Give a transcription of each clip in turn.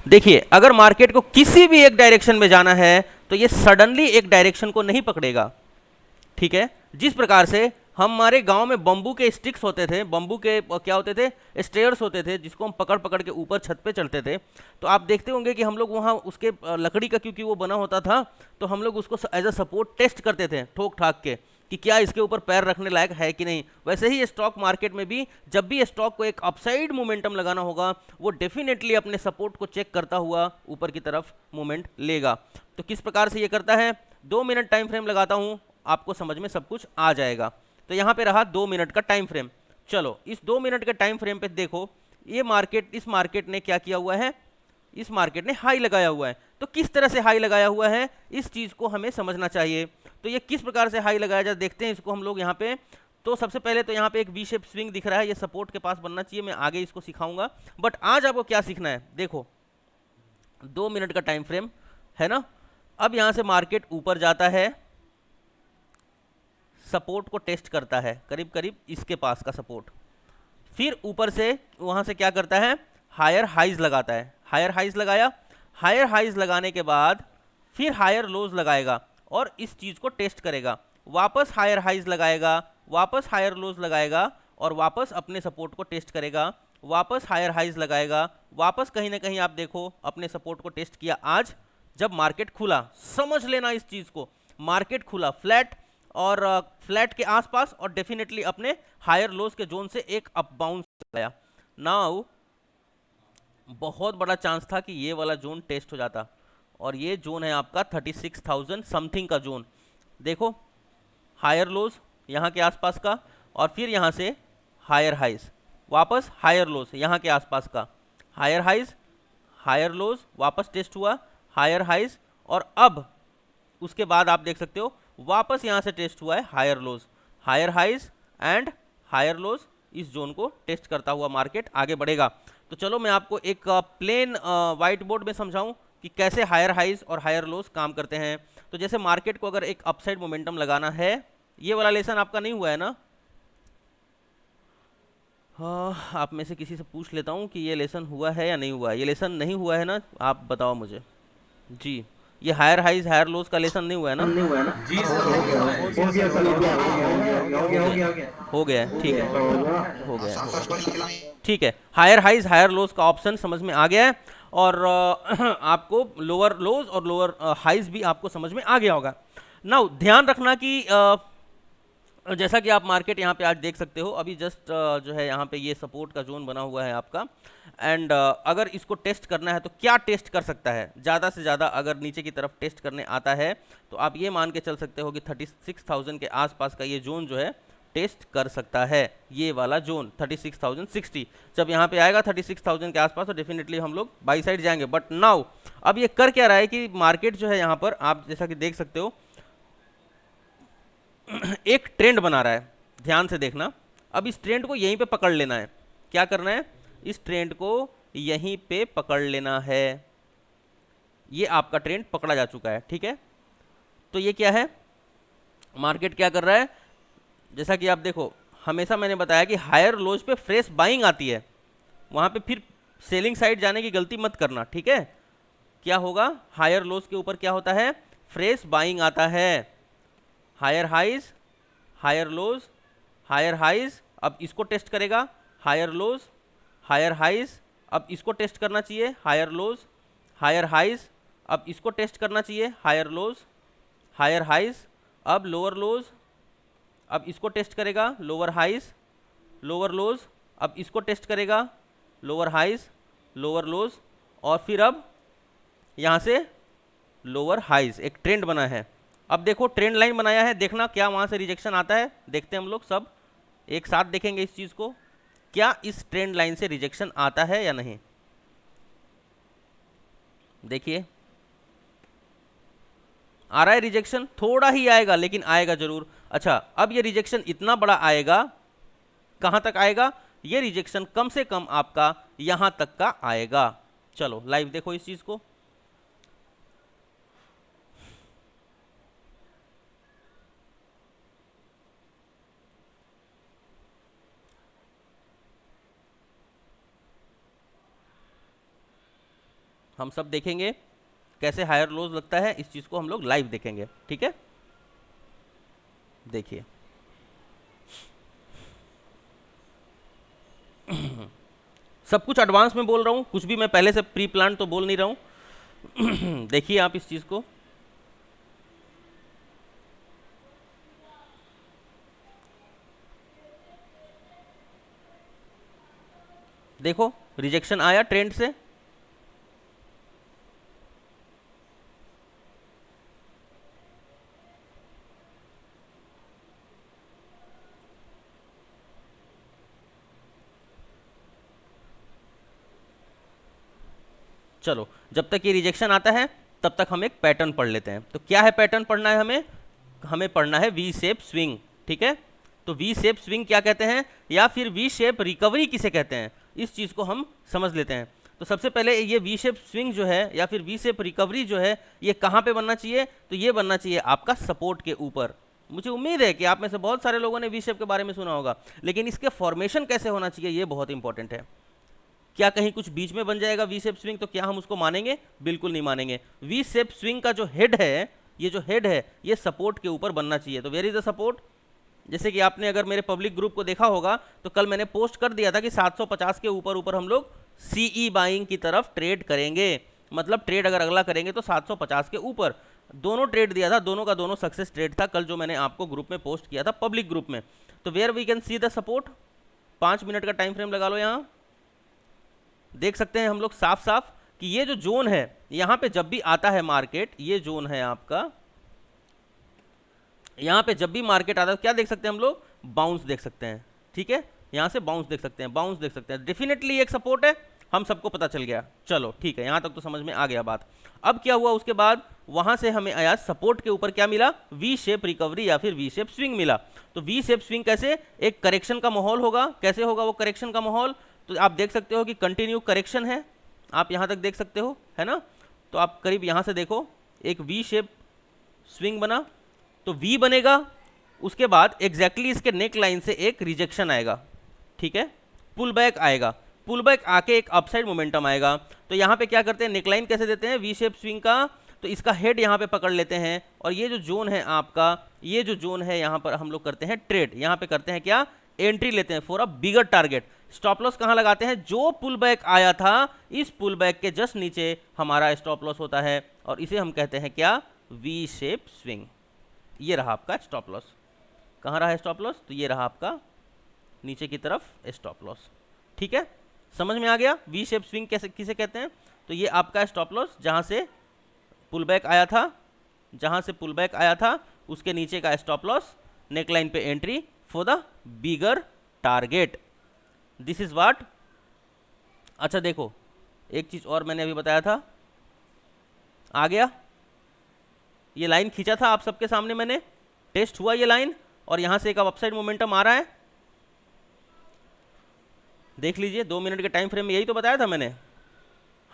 देखिए अगर मार्केट को किसी भी एक डायरेक्शन में जाना है तो ये सडनली एक डायरेक्शन को नहीं पकड़ेगा, ठीक है। जिस प्रकार से हमारे गांव में बम्बू के स्टिक्स होते थे, बम्बू के क्या होते थे, स्टेयर्स होते थे, जिसको हम पकड़ पकड़ के ऊपर छत पे चढ़ते थे। तो आप देखते होंगे कि हम लोग वहाँ उसके लकड़ी का क्योंकि वो बना होता था, तो हम लोग उसको एज अ सपोर्ट टेस्ट करते थे ठोक ठाक के कि क्या इसके ऊपर पैर रखने लायक है कि नहीं। वैसे ही स्टॉक मार्केट में भी जब भी स्टॉक को एक अपसाइड मोमेंटम लगाना होगा, वो डेफिनेटली अपने सपोर्ट को चेक करता हुआ ऊपर की तरफ मूवमेंट लेगा। तो किस प्रकार से ये करता है, 2 मिनट टाइम फ्रेम लगाता हूं, आपको समझ में सब कुछ आ जाएगा। तो यहां पे रहा 2 मिनट का टाइम फ्रेम। चलो इस 2 मिनट के टाइम फ्रेम पे देखो, ये मार्केट, इस मार्केट ने क्या किया हुआ है, इस मार्केट ने हाई लगाया हुआ है। तो किस तरह से हाई लगाया हुआ है, इस चीज को हमें समझना चाहिए। तो ये किस प्रकार से हाई लगाया जाए देखते हैं इसको हम लोग यहाँ पे। तो सबसे पहले तो यहाँ पे एक वी शेप स्विंग दिख रहा है, ये सपोर्ट के पास बनना चाहिए, मैं आगे इसको सिखाऊंगा। बट आज आपको क्या सीखना है, देखो 2 मिनट का टाइम फ्रेम है ना। अब यहां से मार्केट ऊपर जाता है, सपोर्ट को टेस्ट करता है, करीब करीब इसके पास का सपोर्ट। फिर ऊपर से वहां से क्या करता है, हायर हाइज लगाता है। हायर हाइज लगाया, हायर हाइज लगाने के बाद फिर हायर लोज लगाएगा और इस चीज को टेस्ट करेगा। वापस हायर हाइज लगाएगा, वापस हायर लोज लगाएगा और वापस अपने सपोर्ट को टेस्ट करेगा। वापस हायर हाइज लगाएगा, वापस कहीं ना कहीं आप देखो अपने सपोर्ट को टेस्ट किया। आज जब मार्केट खुला, समझ लेना इस चीज को, मार्केट खुला फ्लैट और फ्लैट के आसपास और डेफिनेटली अपने हायर लोज के जोन से एक अप बाउंस गया। नाउ बहुत बड़ा चांस था कि ये वाला जोन टेस्ट हो जाता, और ये जोन है आपका 36,000 समथिंग का जोन। देखो हायर लोज यहाँ के आसपास का, और फिर यहाँ से हायर हाइज, वापस हायर लोज यहाँ के आसपास का, हायर हाइज, हायर लोज, वापस टेस्ट हुआ, हायर हाइज, और अब उसके बाद आप देख सकते हो वापस यहाँ से टेस्ट हुआ है higher lows, higher highs and higher lows. इस जोन को टेस्ट करता हुआ मार्केट आगे बढ़ेगा। तो चलो मैं आपको एक प्लेन व्हाइट बोर्ड में समझाऊं कि कैसे हायर हाइज और हायर लोज काम करते हैं। तो जैसे मार्केट को अगर एक अपसाइड मोमेंटम लगाना है, ये वाला लेसन आपका नहीं हुआ है ना। हाँ, आप में से किसी से पूछ लेता हूँ कि ये लेसन हुआ है या नहीं हुआ है। ये लेसन नहीं हुआ है ना, आप बताओ मुझे जी। ये हायर हाइज हायर लोज का लेसन नहीं हुआ है ना। नहीं हुआ है ना। जी हो सर, गया हो हो गया गया है। हो गया हो गया सर, हो गया हो गया हो गया हो गया, हो गया हो गया हो ठीक गया है, हो गया हो गया हो गया ठीक है। हायर हाइज हायर लोज का ऑप्शन समझ में आ गया है, और आपको लोअर लोज और लोअर हाइज भी आपको समझ में आ गया होगा। नाउ ध्यान रखना कि जैसा कि आप मार्केट यहाँ पे आज देख सकते हो, अभी जस्ट जो है यहाँ पे ये सपोर्ट का जोन बना हुआ है आपका। एंड अगर इसको टेस्ट करना है तो क्या टेस्ट कर सकता है, ज़्यादा से ज़्यादा अगर नीचे की तरफ टेस्ट करने आता है तो आप ये मान के चल सकते हो कि 36,000 के आसपास का ये जोन जो है टेस्ट कर सकता है। ये वाला जोन 36,060 जब यहाँ पे आएगा 36,000 के आसपास, तो डेफिनेटली हम लोग बाई साइड जाएंगे। बट नाउ अब ये कर क्या रहा है कि मार्केट जो है यहाँ पर आप जैसा कि देख सकते हो एक ट्रेंड बना रहा है, ध्यान से देखना। अब इस ट्रेंड को यहीं पे पकड़ लेना है। क्या करना है, इस ट्रेंड को यहीं पे पकड़ लेना है। ये आपका ट्रेंड पकड़ा जा चुका है, ठीक है। तो ये क्या है, मार्केट क्या कर रहा है, जैसा कि आप देखो, हमेशा मैंने बताया कि हायर लोज पे फ्रेश बाइंग आती है, वहां पे फिर सेलिंग साइड जाने की गलती मत करना, ठीक है। क्या होगा, हायर लोज के ऊपर क्या होता है, फ्रेश बाइंग आता है। Higher highs higher lows, higher highs, अब इसको टेस्ट करेगा, हायर लोज, हायर हाइज, अब इसको टेस्ट करना चाहिए, हायर लोज, हायर हाइज, अब इसको टेस्ट करना चाहिए, हायर लोज, हायर हाइज, अब लोअर लोज, अब इसको टेस्ट करेगा, लोअर हाइज, लोअर लोज, अब इसको टेस्ट करेगा, लोअर हाइज, लोअर लोज, और फिर अब यहाँ से लोअर हाइज। एक ट्रेंड बना है। अब देखो ट्रेंड लाइन बनाया है, देखना क्या वहां से रिजेक्शन आता है। देखते हैं हम लोग सब एक साथ देखेंगे इस चीज को, क्या इस ट्रेंड लाइन से रिजेक्शन आता है या नहीं। देखिए आ रहा है रिजेक्शन, थोड़ा ही आएगा लेकिन आएगा जरूर। अच्छा, अब ये रिजेक्शन इतना बड़ा आएगा, कहां तक आएगा, ये रिजेक्शन कम से कम आपका यहां तक का आएगा। चलो लाइव देखो इस चीज को। हम सब देखेंगे कैसे हायर लोज लगता है, इस चीज़ को हम लोग लाइव देखेंगे, ठीक है। देखिए सब कुछ एडवांस में बोल रहा हूँ, कुछ भी मैं पहले से प्री प्लान तो बोल नहीं रहा हूँ। देखिए आप इस चीज़ को, देखो रिजेक्शन आया ट्रेंड से, चलो जब तक ये रिजेक्शन आता है तब तक हम एक पैटर्न पढ़ लेते हैं। तो क्या है पैटर्न पढ़ना है हमें, हमें पढ़ना है वी शेप स्विंग, ठीक है। तो वी शेप स्विंग क्या कहते हैं, या फिर वी शेप रिकवरी किसे कहते हैं, इस चीज़ को हम समझ लेते हैं। तो सबसे पहले ये वी शेप स्विंग जो है या फिर वी शेप रिकवरी जो है, ये कहाँ पे बनना चाहिए, तो ये बनना चाहिए आपका सपोर्ट के ऊपर। मुझे उम्मीद है कि आप में से बहुत सारे लोगों ने वी शेप के बारे में सुना होगा, लेकिन इसके फॉर्मेशन कैसे होना चाहिए ये बहुत इंपॉर्टेंट है। क्या कहीं कुछ बीच में बन जाएगा वी शेप स्विंग, तो क्या हम उसको मानेंगे, बिल्कुल नहीं मानेंगे। वी शेप स्विंग का जो हेड है, ये जो हेड है ये सपोर्ट के ऊपर बनना चाहिए। तो वेयर इज द सपोर्ट, जैसे कि आपने अगर मेरे पब्लिक ग्रुप को देखा होगा तो कल मैंने पोस्ट कर दिया था कि 750 के ऊपर ऊपर हम लोग सीई बाइंग की तरफ ट्रेड करेंगे, मतलब ट्रेड अगर अगला करेंगे तो 750 के ऊपर। दोनों ट्रेड दिया था, दोनों का दोनों सक्सेस ट्रेड था कल, जो मैंने आपको ग्रुप में पोस्ट किया था पब्लिक ग्रुप में। तो where we can see the support, 5 minute का टाइम फ्रेम लगा लो, यहाँ देख सकते हैं हम लोग साफ साफ कि ये जो जोन है यहाँ पे जब भी आता है मार्केट, ये जोन है आपका, यहाँ पे जब भी मार्केट आता है क्या देख सकते हैं हम लोग, बाउंस देख सकते हैं, ठीक है। यहाँ से बाउंस देख सकते हैं, बाउंस देख सकते हैं, डेफिनेटली एक सपोर्ट है, हम सबको पता चल गया। चलो ठीक है, यहाँ तक तो समझ में आ गया बात। अब क्या हुआ उसके बाद, वहां से हमें आया सपोर्ट के ऊपर क्या मिला, वी शेप रिकवरी या फिर वी शेप स्विंग मिला। तो वी शेप स्विंग कैसे, एक करेक्शन का माहौल होगा, कैसे होगा वो करेक्शन का माहौल, तो आप देख सकते हो कि कंटिन्यू करेक्शन है, आप यहाँ तक देख सकते हो, है ना। तो आप करीब यहाँ से देखो एक वी शेप स्विंग बना, तो वी बनेगा, उसके बाद एग्जैक्टली इसके नेक लाइन से एक रिजेक्शन आएगा, ठीक है, पुल बैक आएगा, पुल बैक आके एक अपसाइड मोमेंटम आएगा। तो यहाँ पे क्या करते हैं, नेकलाइन कैसे देते हैं वी शेप स्विंग का, तो इसका हेड यहाँ पे पकड़ लेते हैं, और ये जो जोन है आपका, ये जो जोन है यहाँ पर हम लोग करते हैं ट्रेड, यहाँ पे करते हैं क्या, एंट्री लेते हैं for a bigger target. Stop loss कहाँ लगाते हैं, जो पुल बैक आया था इस पुल बैक के जस्ट नीचे हमारा स्टॉप लॉस होता है, और इसे हम कहते हैं क्या, वी शेप स्विंग। ये रहा आपका स्टॉप लॉस, कहाँ रहा स्टॉप लॉस, तो ये रहा आपका नीचे की तरफ स्टॉप लॉस, ठीक है। समझ में आ गया वी शेप स्विंग कैसे किसे कहते हैं। तो ये आपका स्टॉप लॉस जहाँ से पुल बैक आया था, जहाँ से पुल बैक आया था उसके नीचे का स्टॉप लॉस, नेकलाइन पे entry for the bigger target, this is what. अच्छा देखो एक चीज़ और मैंने अभी बताया था, आ गया ये लाइन खींचा था आप सबके सामने, मैंने टेस्ट हुआ ये लाइन, और यहाँ से एक अपसाइड मोमेंटम आ रहा है, देख लीजिए 2 मिनट के टाइम फ्रेम में, यही तो बताया था मैंने।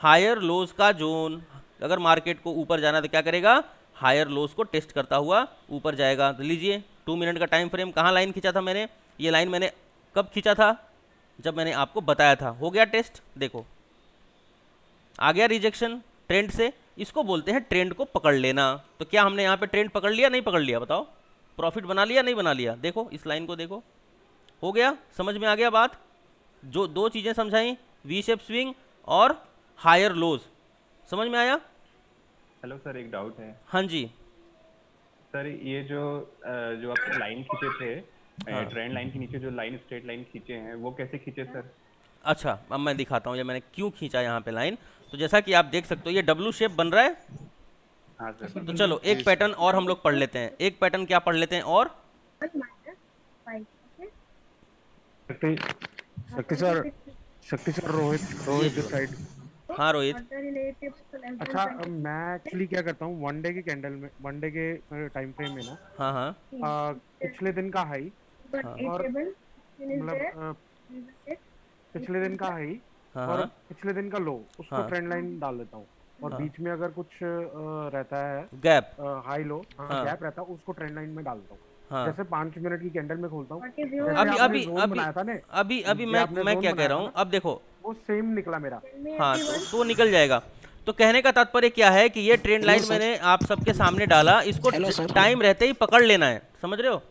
हायर लोज का जोन, अगर मार्केट को ऊपर जाना तो क्या करेगा, हायर लोज को टेस्ट करता हुआ ऊपर जाएगा। तो लीजिए 2 मिनट का टाइम फ्रेम, कहाँ लाइन खींचा था मैंने, ये लाइन मैंने कब खींचा था, जब मैंने आपको बताया था, हो गया टेस्ट, देखो आ गया रिजेक्शन ट्रेंड से, इसको बोलते हैं ट्रेंड को पकड़ लेना। तो क्या हमने यहाँ पे ट्रेंड पकड़ लिया, नहीं पकड़ लिया, बताओ, प्रॉफिट बना लिया नहीं बना लिया, देखो इस लाइन को देखो, हो गया, समझ में आ गया बात। जो 2 चीज़ें समझाई, वी शेप स्विंग और हायर लोज, समझ में आया। हेलो सर, एक डाउट है। हाँ जी सर ये जो आप लाइन खींचे थे, हाँ। ट्रेंड लाइन के नीचे जो लाइन स्ट्रेट लाइन खींचे हैं, वो कैसे खींचे सर? अच्छा अब मैं दिखाता हूँ ये मैंने क्यों खींचा यहाँ पे लाइन। तो जैसा कि आप देख सकते हो ये डब्लू शेप बन रहा है, हाँ सर। तो चलो एक पैटर्न और हम लोग पढ़ लेते हैं, एक पैटर्न क्या पढ़ लेते हैं और, शक्ति सर, शक्ति सर, रोहित दिस साइड। हाँ रोहित, अच्छा मैं एक्चुअली क्या करता हूँ, वन डे के कैंडल में, वन डे के टाइम फ्रेम में ना, हाँ हाँ पिछले दिन का हाई और मतलब पिछले दिन का हाई हाँ और हाँ पिछले दिन का लो, उसको हाँ। ट्रेंड लाइन डाल देता हूँ, और हाँ। बीच में अगर कुछ रहता है गैप, हाई लो, हाँ। गैप रहता है, उसको ट्रेंड लाइन में डालता हूँ। हाँ जैसे 5 मिनट की कैंडल में खोलता हूँ, अभी अभी अभी अभी अभी मैं क्या कह रहा हूँ, अब देखो वो सेम निकला मेरा। हाँ तो निकल जाएगा। तो कहने का तात्पर्य क्या है कि ये ट्रेंड लाइन मैंने आप सबके सामने डाला, इसको टाइम रहते ही पकड़ लेना है, समझ रहे हो,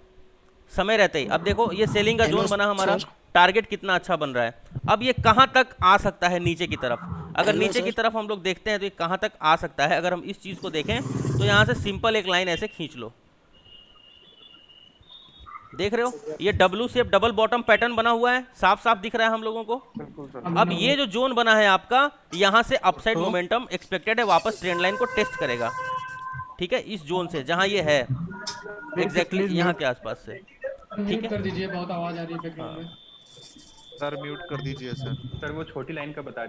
समय रहते ही। अब देखो ये सेलिंग का जोन बना हमारा, टारगेट कितना अच्छा बन रहा है। अब ये कहाँ तक आ सकता है नीचे की तरफ, अगर नीचे की तरफ हम लोग देखते हैं तो ये कहाँ तक आ सकता है। अगर हम इस चीज़ को देखें तो यहाँ से सिंपल एक लाइन ऐसे खींच लो, देख रहे हो ये W shape double bottom pattern बना हुआ है, साफ साफ दिख रहा है हम लोगों को। बिल्कुल सर। अब ये जो जोन बना है आपका, यहाँ से अपसाइड मोमेंटम एक्सपेक्टेड है, वापस ट्रेंड लाइन को टेस्ट करेगा, ठीक है, इस जोन से जहाँ ये है एग्जैक्टली यहाँ के आसपास से, ठीक है। कर दीजिए, बहुत आवाज आ रही है बैकग्राउंड में। सर म्यूट कर दीजिए सर। सर वो छोटी लाइन का बता।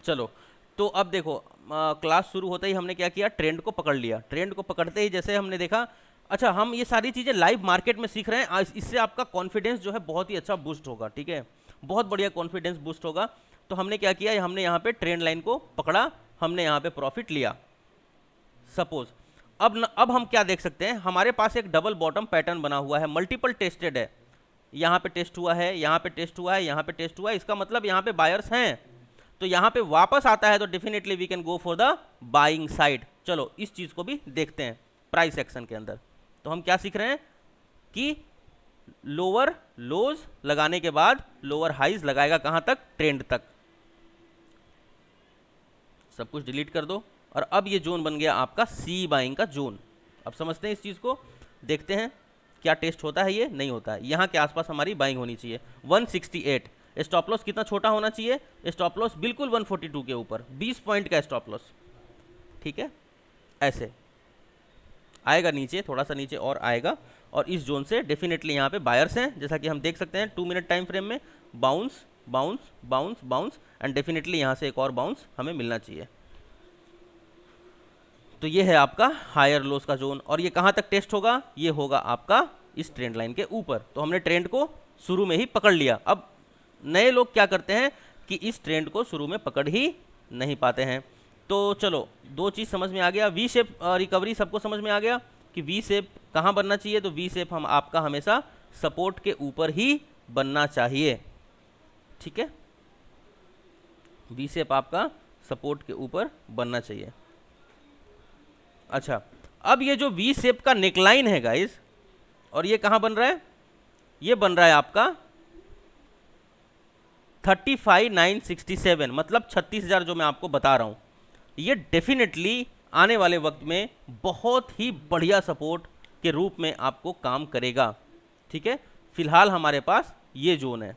चलो तो अब देखो क्लास शुरू होते ही हमने क्या किया, ट्रेंड को पकड़ लिया। ट्रेंड को पकड़ते ही जैसे हमने देखा, अच्छा हम ये सारी चीज़ें लाइव मार्केट में सीख रहे हैं, इससे आपका कॉन्फिडेंस जो है बहुत ही अच्छा बूस्ट होगा, ठीक है, बहुत बढ़िया कॉन्फिडेंस बूस्ट होगा। तो हमने क्या किया, हमने यहाँ पे ट्रेंड लाइन को पकड़ा, हमने यहाँ पे प्रॉफिट लिया। सपोज अब हम क्या देख सकते हैं, हमारे पास एक डबल बॉटम पैटर्न बना हुआ है, मल्टीपल टेस्टेड है, यहाँ पे टेस्ट हुआ है, यहाँ पे टेस्ट हुआ है, यहाँ पे टेस्ट हुआ है, इसका मतलब यहाँ पे बायर्स हैं। तो यहाँ पे वापस आता है तो definitely we can go for the buying side. चलो इस चीज़ को भी देखते हैं प्राइस एक्शन के अंदर। तो हम क्या सीख रहे हैं कि लोअर लोज लगाने के बाद लोअर हाइज लगाएगा कहाँ तक, ट्रेंड तक। सब कुछ डिलीट कर दो और अब ये जोन बन गया आपका सी बाइंग का जोन। अब समझते हैं इस चीज़ को, देखते हैं क्या टेस्ट होता है, ये नहीं होता है। यहाँ के आसपास हमारी बाइंग होनी चाहिए 168। स्टॉप लॉस कितना छोटा होना चाहिए, स्टॉप लॉस बिल्कुल 142 के ऊपर, 20 पॉइंट का स्टॉप लॉस, ठीक है। ऐसे आएगा नीचे, थोड़ा सा नीचे और आएगा, और इस जोन से डेफिनेटली यहाँ पे बायर्स हैं, जैसा कि हम देख सकते हैं 2 मिनट टाइम फ्रेम में bounce bounce bounce bounce, and definitely यहाँ से एक और बाउंस हमें मिलना चाहिए। तो ये है आपका हायर लोस का जोन, और ये कहाँ तक टेस्ट होगा, ये होगा आपका इस ट्रेंड लाइन के ऊपर। तो हमने ट्रेंड को शुरू में ही पकड़ लिया। अब नए लोग क्या करते हैं कि इस ट्रेंड को शुरू में पकड़ ही नहीं पाते हैं। तो चलो दो चीज़ समझ में आ गया, वी शेप रिकवरी सबको समझ में आ गया कि वी शेप कहाँ बनना चाहिए। तो वी शेप हम आपका हमेशा सपोर्ट के ऊपर ही बनना चाहिए, ठीक है, वी शेप आपका सपोर्ट के ऊपर बनना चाहिए। अच्छा अब ये जो वी शेप का नेकलाइन है गाइस, और ये कहाँ बन रहा है, ये बन रहा है आपका 35,967, मतलब 36,000 जो मैं आपको बता रहा हूँ, ये डेफिनेटली आने वाले वक्त में बहुत ही बढ़िया सपोर्ट के रूप में आपको काम करेगा, ठीक है। फिलहाल हमारे पास ये जोन है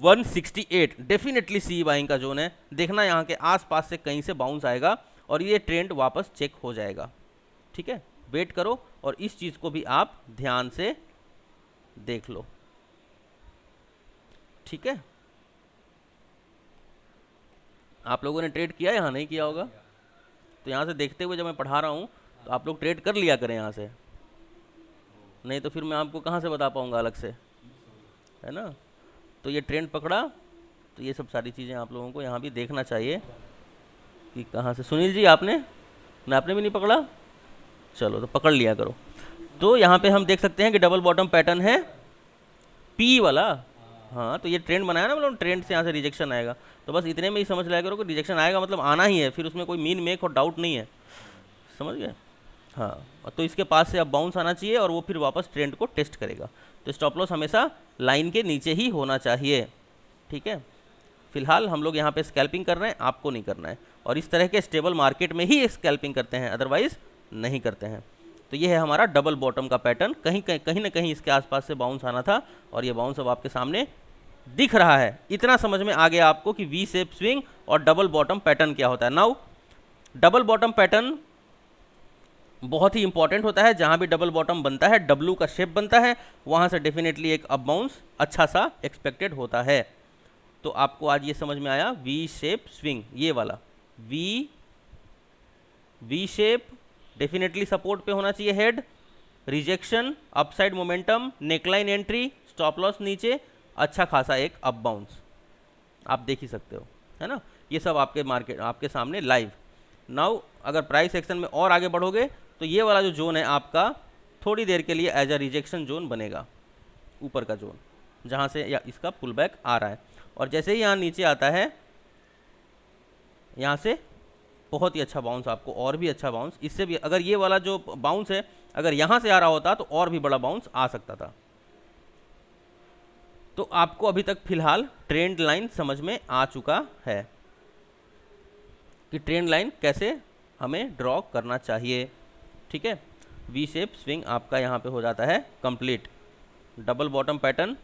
168, डेफिनेटली सी बाइंग का जोन है। देखना यहाँ के आसपास से कहीं से बाउंस आएगा और ये ट्रेंड वापस चेक हो जाएगा, ठीक है। वेट करो और इस चीज़ को भी आप ध्यान से देख लो, ठीक है। आप लोगों ने ट्रेड किया, यहाँ नहीं किया होगा, तो यहाँ से देखते हुए जब मैं पढ़ा रहा हूँ तो आप लोग ट्रेड कर लिया करें यहाँ से, नहीं तो फिर मैं आपको कहाँ से बता पाऊँगा अलग से, है ना। तो ये ट्रेंड पकड़ा, तो ये सब सारी चीज़ें आप लोगों को यहाँ भी देखना चाहिए कि कहाँ से। सुनील जी आपने भी नहीं पकड़ा, चलो तो पकड़ लिया करो। तो यहाँ पे हम देख सकते हैं कि डबल बॉटम पैटर्न है पी वाला, हाँ, तो ये ट्रेंड बनाया ना, मतलब ट्रेंड से यहाँ से रिजेक्शन आएगा। तो बस इतने में ही समझ लिया करो कि रिजेक्शन आएगा मतलब आना ही है, फिर उसमें कोई मीन मेक और डाउट नहीं है, समझ गए। हाँ, तो इसके पास से अब बाउंस आना चाहिए और वो फिर वापस ट्रेंड को टेस्ट करेगा। तो स्टॉप लॉस हमेशा लाइन के नीचे ही होना चाहिए, ठीक है। फिलहाल हम लोग यहाँ पे स्कैल्पिंग कर रहे हैं, आपको नहीं करना है, और इस तरह के स्टेबल मार्केट में ही स्कैल्पिंग करते हैं, अदरवाइज नहीं करते हैं। तो ये है हमारा डबल बॉटम का पैटर्न, कहीं ना कहीं इसके आसपास से बाउंस आना था, और ये बाउंस अब आपके सामने दिख रहा है। इतना समझ में आ गया आपको कि वी शेप स्विंग और डबल बॉटम पैटर्न क्या होता है। नाउ डबल बॉटम पैटर्न बहुत ही इंपॉर्टेंट होता है, जहाँ भी डबल बॉटम बनता है, डब्लू का शेप बनता है, वहाँ से डेफिनेटली एक अप बाउंस अच्छा सा एक्सपेक्टेड होता है। तो आपको आज ये समझ में आया वी शेप स्विंग, ये वाला वी शेप डेफिनेटली सपोर्ट पे होना चाहिए, head rejection, upside momentum, neckline entry, stop loss नीचे, अच्छा खासा एक अप बाउंस, आप देख ही सकते हो, है ना। ये सब आपके मार्केट आपके सामने लाइव। नाउ अगर प्राइस एक्शन में और आगे बढ़ोगे तो ये वाला जो जोन है आपका थोड़ी देर के लिए एज अ रिजेक्शन जोन बनेगा, ऊपर का जोन जहाँ से या इसका पुल बैक आ रहा है, और जैसे ही यहाँ नीचे आता है, यहाँ से बहुत ही अच्छा बाउंस, आपको और भी अच्छा बाउंस, इससे भी अगर ये वाला जो बाउंस है अगर यहाँ से आ रहा होता तो और भी बड़ा बाउंस आ सकता था। तो आपको अभी तक फिलहाल ट्रेंड लाइन समझ में आ चुका है कि ट्रेंड लाइन कैसे हमें ड्रॉ करना चाहिए। ठीक है, वी शेप स्विंग आपका यहाँ पे हो जाता है कंप्लीट। डबल बॉटम पैटर्न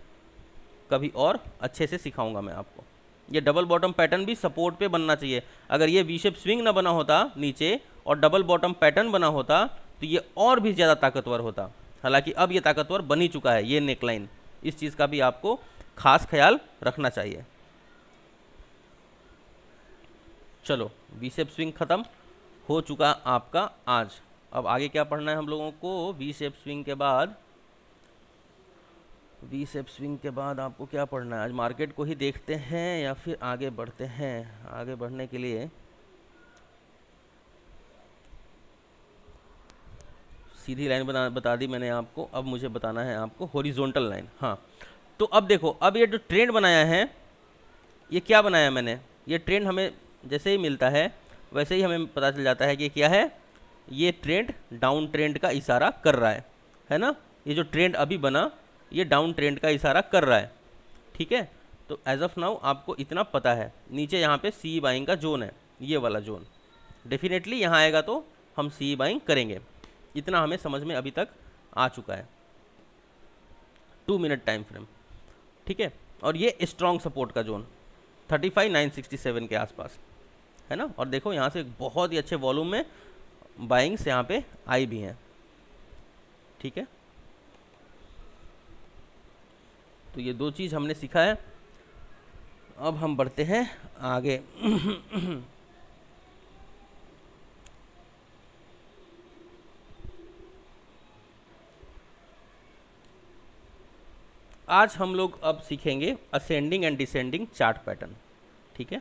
कभी और अच्छे से सिखाऊंगा मैं आपको। ये डबल बॉटम पैटर्न भी सपोर्ट पे बनना चाहिए। अगर ये वी शेप स्विंग ना बना होता नीचे और डबल बॉटम पैटर्न बना होता तो ये और भी ज़्यादा ताकतवर होता। हालांकि अब ये ताकतवर बन ही चुका है ये नेकलाइन, इस चीज़ का भी आपको खास ख्याल रखना चाहिए। चलो, वी शेप स्विंग ख़त्म हो चुका आपका आज। अब आगे क्या पढ़ना है हम लोगों को? वी शेप स्विंग के बाद, वी शेप स्विंग के बाद आपको क्या पढ़ना है? आज मार्केट को ही देखते हैं या फिर आगे बढ़ते हैं? आगे बढ़ने के लिए सीधी लाइन बता दी मैंने आपको, अब मुझे बताना है आपको हॉरिजॉन्टल लाइन। हाँ, तो अब देखो, अब ये जो ट्रेंड बनाया है, ये क्या बनाया मैंने? ये ट्रेंड हमें जैसे ही मिलता है वैसे ही हमें पता चल जाता है कि क्या है, ये ट्रेंड डाउन ट्रेंड का इशारा कर रहा है ना? ये जो ट्रेंड अभी बना ये डाउन ट्रेंड का इशारा कर रहा है। ठीक है, तो एज ऑफ नाउ आपको इतना पता है। नीचे यहाँ पे सी बाइंग का जोन है, ये वाला जोन डेफिनेटली यहाँ आएगा तो हम सी बाइंग करेंगे। इतना हमें समझ में अभी तक आ चुका है। 2 मिनट टाइम फ्रेम, ठीक है। और ये स्ट्रॉन्ग सपोर्ट का जोन 35,967 के आसपास है ना। और देखो यहाँ से बहुत ही अच्छे वॉल्यूम में बाइंग्स यहाँ पे आई भी हैं। ठीक है, तो ये 2 चीज़ हमने सीखा है। अब हम बढ़ते हैं आगे। आज हम लोग अब सीखेंगे ascending and descending chart pattern. ठीक है,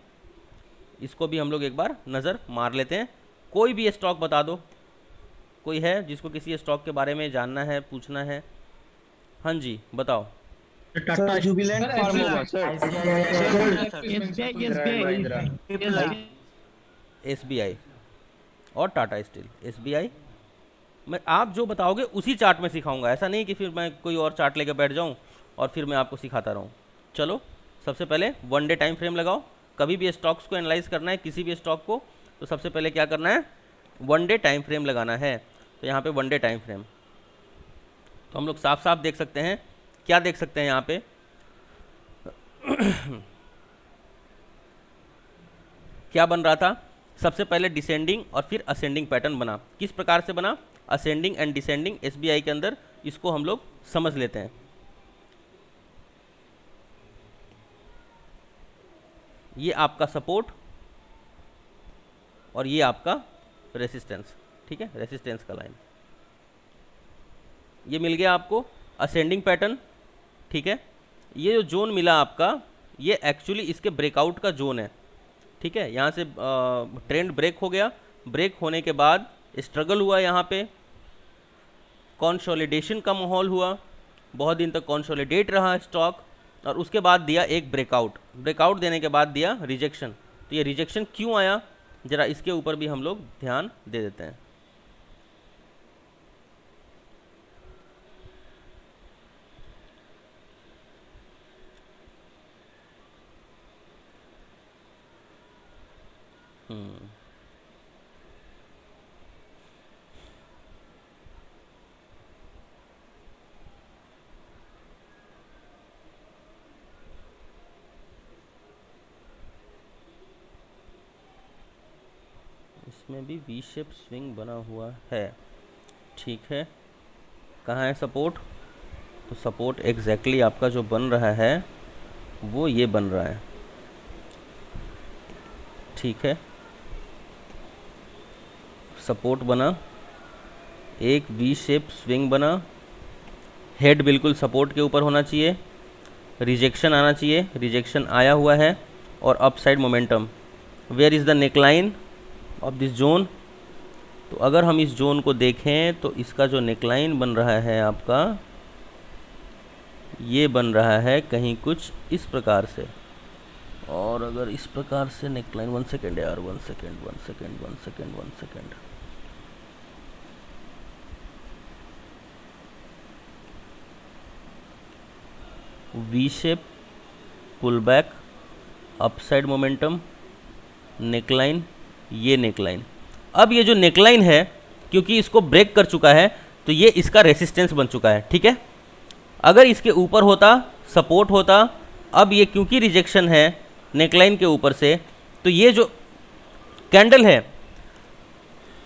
इसको भी हम लोग एक बार नज़र मार लेते हैं। कोई भी स्टॉक बता दो, कोई है जिसको किसी स्टॉक के बारे में जानना है, पूछना है? हाँ जी, बताओ। टाटा जुबिलेंट फार्मा SBI और टाटा स्टील। SBI मैं आप जो बताओगे उसी चार्ट में सिखाऊंगा, ऐसा नहीं कि फिर मैं कोई और चार्ट लेकर बैठ जाऊं और फिर मैं आपको सिखाता रहूं। चलो, सबसे पहले 1 डे टाइम फ्रेम लगाओ। कभी भी स्टॉक्स को एनालाइज करना है, किसी भी स्टॉक को, तो सबसे पहले क्या करना है? 1 डे टाइम फ्रेम लगाना है। तो यहाँ पे 1 डे टाइम फ्रेम तो हम लोग साफ साफ देख सकते हैं। क्या देख सकते हैं यहाँ पे? क्या बन रहा था? सबसे पहले डिसेंडिंग और फिर असेंडिंग पैटर्न बना। किस प्रकार से बना? असेंडिंग एंड डिसेंडिंग SBI के अंदर। इसको हम लोग समझ लेते हैं। ये आपका सपोर्ट और ये आपका रेसिस्टेंस। ठीक है, रेसिस्टेंस का लाइन ये मिल गया आपको, असेंडिंग पैटर्न। ठीक है, ये जो जोन मिला आपका, ये एक्चुअली इसके ब्रेकआउट का जोन है। ठीक है, यहाँ से ट्रेंड ब्रेक हो गया। ब्रेक होने के बाद स्ट्रगल हुआ, यहाँ पे कंसोलिडेशन का माहौल हुआ, बहुत दिन तक कंसोलिडेट रहा स्टॉक, और उसके बाद दिया एक ब्रेकआउट। ब्रेकआउट देने के बाद दिया रिजेक्शन। तो ये रिजेक्शन क्यों आया, ज़रा इसके ऊपर भी हम लोग ध्यान दे देते हैं। इसमें भी वी शेप स्विंग बना हुआ है। ठीक है, कहाँ है सपोर्ट? तो सपोर्ट एग्जैक्टली आपका जो बन रहा है वो ये बन रहा है। ठीक है, सपोर्ट बना, एक वी शेप स्विंग बना, हेड बिल्कुल सपोर्ट के ऊपर होना चाहिए, रिजेक्शन आना चाहिए, रिजेक्शन आया हुआ है, और upside momentum. Where is the neckline of this zone? तो अगर हम इस जोन को देखें तो इसका जो नेकलाइन बन रहा है आपका, ये बन रहा है कहीं कुछ इस प्रकार से, और अगर इस प्रकार से नेकलाइन, 1 सेकेंड यार, 1 second 1 second 1 second 1 second, V shape, pull back, upside momentum, neckline, ये नेकलाइन। अब ये जो नेकलाइन है, क्योंकि इसको ब्रेक कर चुका है तो ये इसका रेसिस्टेंस बन चुका है, ठीक है। अगर इसके ऊपर होता, सपोर्ट होता, अब ये क्योंकि रिजेक्शन है नेकलाइन के ऊपर से, तो ये जो कैंडल है,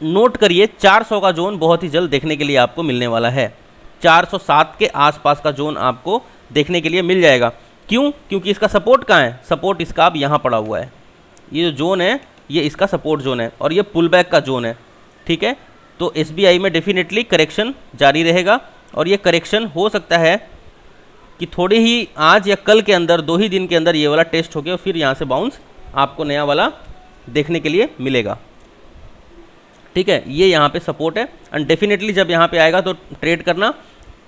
नोट करिए 400 का जोन बहुत ही जल्द देखने के लिए आपको मिलने वाला है। 407 के आसपास का जोन आपको देखने के लिए मिल जाएगा। क्यों? क्योंकि इसका सपोर्ट कहाँ है? सपोर्ट इसका अब यहाँ पड़ा हुआ है। ये जो जोन है ये इसका सपोर्ट जोन है और ये पुल बैक का जोन है, ठीक है। तो SBI में डेफिनेटली करेक्शन जारी रहेगा और ये करेक्शन हो सकता है कि थोड़े ही आज या कल के अंदर, 2 ही दिन के अंदर ये वाला टेस्ट हो गया और फिर यहाँ से बाउंस आपको नया वाला देखने के लिए मिलेगा, ठीक है। ये यहाँ पे सपोर्ट है एंड डेफिनेटली जब यहाँ पे आएगा तो ट्रेड करना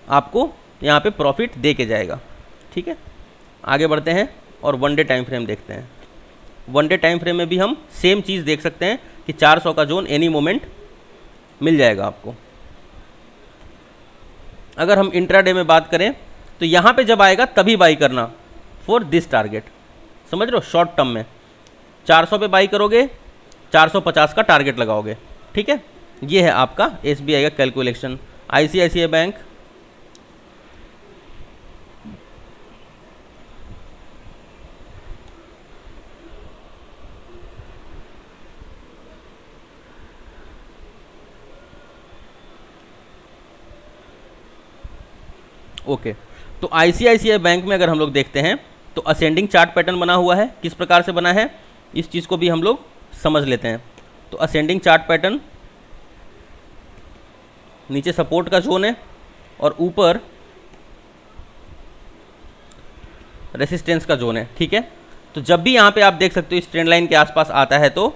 आपको यहाँ पे प्रॉफिट दे के जाएगा, ठीक है। आगे बढ़ते हैं और 1 डे टाइम फ्रेम देखते हैं। 1 डे टाइम फ्रेम में भी हम सेम चीज़ देख सकते हैं कि 400 का जोन एनी मोमेंट मिल जाएगा आपको। अगर हम इंट्राडे में बात करें तो यहाँ पे जब आएगा तभी बाई करना फॉर दिस टारगेट, समझ रहे हो। शॉर्ट टर्म में 400 पे बाई करोगे, 450 का टारगेट लगाओगे, ठीक है। ये है आपका SBI का कैलकुलेशन। ICICI bank, okay. तो ICICI बैंक में अगर हम लोग देखते हैं तो असेंडिंग चार्ट पैटर्न बना हुआ है। किस प्रकार से बना है इस चीज़ को भी हम लोग समझ लेते हैं। तो असेंडिंग चार्ट पैटर्न, नीचे सपोर्ट का जोन है और ऊपर रेसिस्टेंस का जोन है, ठीक है। तो जब भी यहाँ पे आप देख सकते हो इस ट्रेंड लाइन के आसपास आता है तो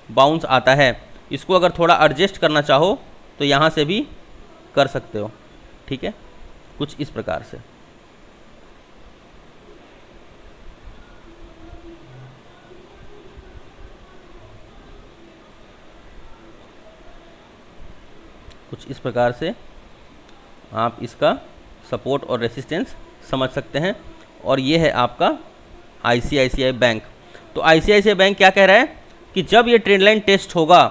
बाउंस आता है। इसको अगर थोड़ा एडजस्ट करना चाहो तो यहाँ से भी कर सकते हो, ठीक है, कुछ इस प्रकार से। कुछ इस प्रकार से आप इसका सपोर्ट और रेसिस्टेंस समझ सकते हैं। और ये है आपका ICICI बैंक। तो ICICI बैंक क्या कह रहा है कि जब ये ट्रेंड लाइन टेस्ट होगा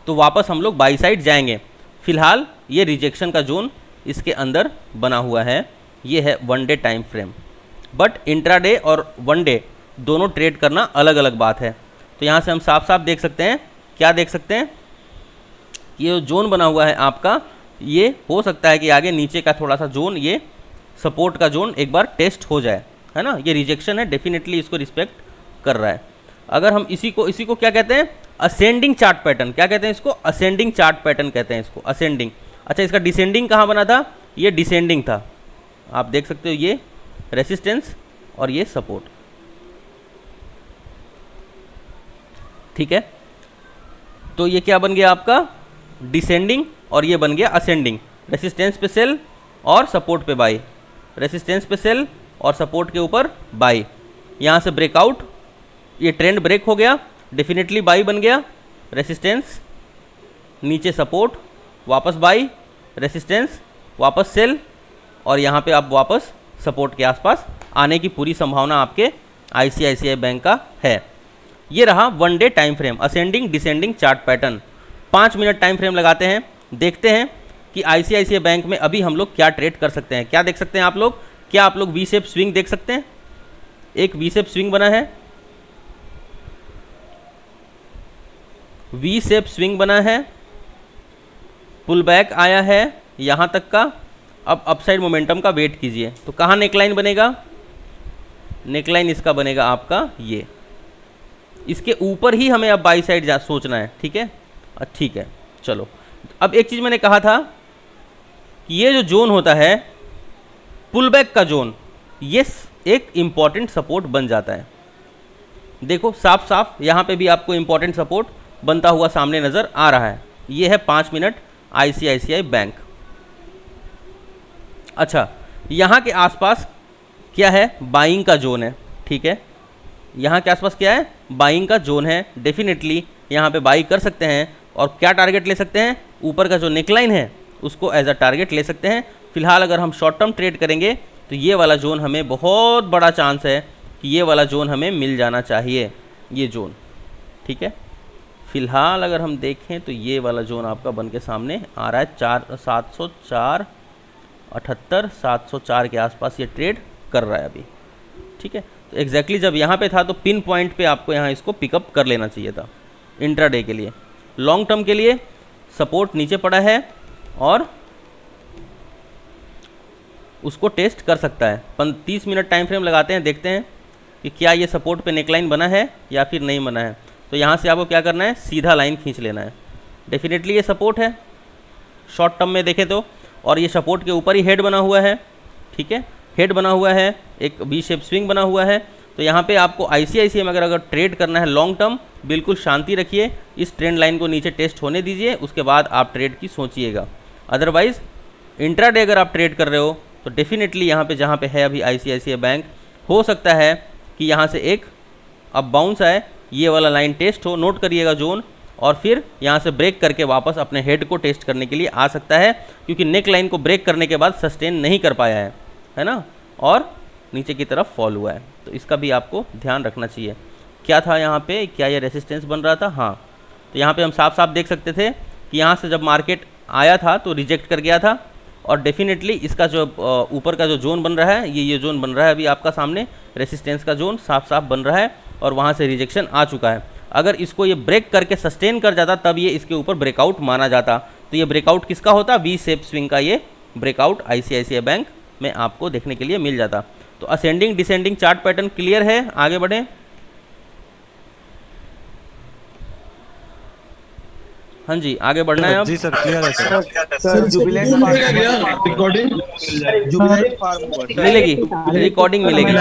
तो वापस हम लोग बाई साइड जाएंगे। फिलहाल ये रिजेक्शन का जोन इसके अंदर बना हुआ है। ये है 1 day time frame. But intraday और 1 डे दोनों ट्रेड करना अलग अलग बात है। तो यहाँ से हम साफ साफ देख सकते हैं, क्या देख सकते हैं, ये जो जोन बना हुआ है आपका, ये हो सकता है कि आगे नीचे का थोड़ा सा जोन, ये सपोर्ट का जोन एक बार टेस्ट हो जाए, है ना। ये रिजेक्शन है, डेफिनेटली इसको रिस्पेक्ट कर रहा है। अगर हम इसी को क्या कहते हैं, असेंडिंग चार्ट पैटर्न। क्या कहते हैं इसको? असेंडिंग चार्ट पैटर्न कहते हैं इसको, असेंडिंग। अच्छा, इसका डिसेंडिंग कहाँ बना था? ये डिसेंडिंग था। आप देख सकते हो ये रेसिस्टेंस और ये सपोर्ट, ठीक है। तो ये क्या बन गया आपका? डिसेंडिंग और ये बन गया असेंडिंग। रेसिस्टेंस पे सेल और सपोर्ट पे बाई, रेसिस्टेंस पे सेल और सपोर्ट के ऊपर बाई। यहाँ से ब्रेकआउट, ये ट्रेंड ब्रेक हो गया, डेफिनेटली बाई बन गया। रेसिस्टेंस, नीचे सपोर्ट, वापस बाई, रेसिस्टेंस, वापस सेल और यहाँ पे आप वापस सपोर्ट के आसपास आने की पूरी संभावना आपके ICICI बैंक का है। ये रहा 1 day time frame, ascending descending chart pattern. 5 minute time frame लगाते हैं, देखते हैं कि ICICI बैंक में अभी हम लोग क्या ट्रेड कर सकते हैं। क्या देख सकते हैं आप लोग? क्या आप लोग वी शेप स्विंग देख सकते हैं? एक वी शेप स्विंग बना है, वी शेप स्विंग बना है, पुल बैक आया है यहाँ तक का। अब अपसाइड मोमेंटम का वेट कीजिए, तो कहाँ नेकलाइन बनेगा? नेकलाइन इसका बनेगा आपका ये, इसके ऊपर ही हमें अब बाई साइड जा सोचना है, ठीक है। ठीक है, चलो। अब एक चीज़ मैंने कहा था कि ये जो जोन होता है पुल बैक का जोन, ये एक इम्पॉर्टेंट सपोर्ट बन जाता है। देखो साफ साफ यहाँ पे भी आपको इम्पॉर्टेंट सपोर्ट बनता हुआ सामने नज़र आ रहा है। ये है 5 मिनट ICICI बैंक। अच्छा, यहाँ के आसपास क्या है? बाइंग का जोन है, ठीक है। यहाँ के आसपास क्या है, बाइंग का जोन है, डेफिनेटली यहाँ पे बाई कर सकते हैं। और क्या टारगेट ले सकते हैं, ऊपर का जो नेकलाइन है उसको एज अ टारगेट ले सकते हैं। फिलहाल अगर हम शॉर्ट टर्म ट्रेड करेंगे तो ये वाला जोन हमें बहुत बड़ा चांस है कि ये वाला जोन हमें मिल जाना चाहिए, ये जोन, ठीक है। फिलहाल अगर हम देखें तो ये वाला जोन आपका बन के सामने आ रहा है 704 78 704 के आसपास ये ट्रेड कर रहा है अभी, ठीक है। तो एग्जैक्टली जब यहाँ पे था तो पिन पॉइंट पे आपको यहाँ इसको पिकअप कर लेना चाहिए था इंट्राडे के लिए। लॉन्ग टर्म के लिए सपोर्ट नीचे पड़ा है और उसको टेस्ट कर सकता है। 30 मिनट टाइम फ्रेम लगाते हैं, देखते हैं कि क्या ये सपोर्ट पे नेकलाइन बना है या फिर नहीं बना है। तो यहाँ से आपको क्या करना है, सीधा लाइन खींच लेना है। डेफिनेटली ये सपोर्ट है शॉर्ट टर्म में देखें तो, और ये सपोर्ट के ऊपर ही हेड बना हुआ है, ठीक है। हेड बना हुआ है, एक वी शेप स्विंग बना हुआ है। तो यहाँ पे आपको ICICI में अगर ट्रेड करना है लॉन्ग टर्म, बिल्कुल शांति रखिए, इस ट्रेंड लाइन को नीचे टेस्ट होने दीजिए, उसके बाद आप ट्रेड की सोचिएगा। अदरवाइज़ इंट्राडे अगर आप ट्रेड कर रहे हो तो डेफिनेटली यहाँ पे जहाँ पे है अभी ICICI बैंक, हो सकता है कि यहाँ से एक अब बाउंस आए, ये वाला लाइन टेस्ट हो, नोट करिएगा जोन, और फिर यहाँ से ब्रेक करके वापस अपने हेड को टेस्ट करने के लिए आ सकता है, क्योंकि नेक लाइन को ब्रेक करने के बाद सस्टेन नहीं कर पाया है ना, और नीचे की तरफ फॉल हुआ है। तो इसका भी आपको ध्यान रखना चाहिए। क्या था यहाँ पे, क्या ये रेसिस्टेंस बन रहा था, हाँ। तो यहाँ पे हम साफ साफ देख सकते थे कि यहाँ से जब मार्केट आया था तो रिजेक्ट कर गया था, और डेफिनेटली इसका जो ऊपर का जो जोन बन रहा है, ये जोन बन रहा है अभी आपका सामने, रेसिस्टेंस का जोन साफ साफ बन रहा है, और वहाँ से रिजेक्शन आ चुका है। अगर इसको ये ब्रेक करके सस्टेन कर जाता तब ये इसके ऊपर ब्रेकआउट माना जाता। तो ये ब्रेकआउट किसका होता, वी शेप स्विंग का ये ब्रेकआउट ICICI बैंक में आपको देखने के लिए मिल जाता। तो ascending descending chart pattern clear है, आगे बढ़ें। हाँ जी, आगे बढ़ना है अब। जी सर, क्लियर है सर। रिकॉर्डिंग मिलेगी, रिकॉर्डिंग मिलेगी।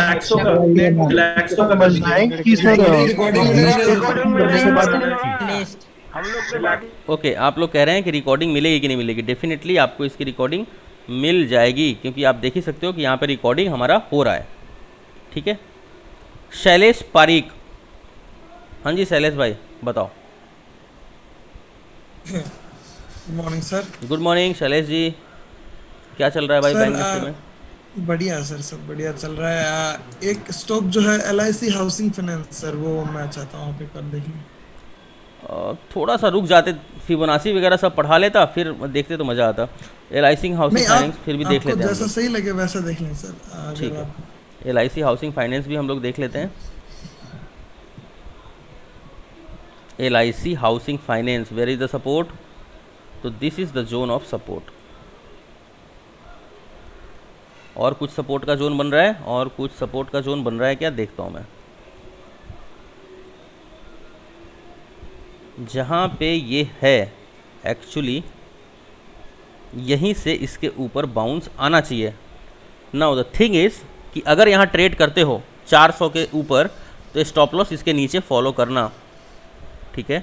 ओके, आप लोग कह रहे हैं कि रिकॉर्डिंग मिलेगी कि नहीं मिलेगी। डेफिनेटली आपको इसकी रिकॉर्डिंग मिल जाएगी, क्योंकि आप देख ही सकते हो कि यहाँ पे रिकॉर्डिंग हमारा हो रहा है, ठीक है। शैलेश पारीक, हाँ जी शैलेश भाई बताओ। Good morning sir. Good morning Shailesh ji, क्या चल रहा है भाई बैंक निफ्टी में? बढ़िया सर, सब बढ़िया चल रहा है। एक स्टॉक जो है LIC हाउसिंग फाइनेंस सर, वो मैं चाहता हूँ आप एक बार देखिए। थोड़ा सा रुक जाते, फिबोनाची वगैरह सब पढ़ा लेता, फिर देखते तो मज़ा आता। LIC हाउसिंग फाइनेंस फिर भी देख लेते हैं, जैसा सही लगे वैसा देख लें सर। ठीक है। LIC हाउसिंग फाइनेंस भी हम लोग देख लेते हैं। LIC housing finance, where is the support? तो this is the zone of support. और कुछ सपोर्ट का जोन बन रहा है, और कुछ सपोर्ट का जोन बन रहा है क्या, देखता हूँ मैं। जहाँ पे ये है एक्चुअली यहीं से इसके ऊपर बाउंस आना चाहिए। नाउ द थिंग इज़ कि अगर यहाँ ट्रेड करते हो 400 के ऊपर तो स्टॉप लॉस इसके नीचे फॉलो करना, ठीक है।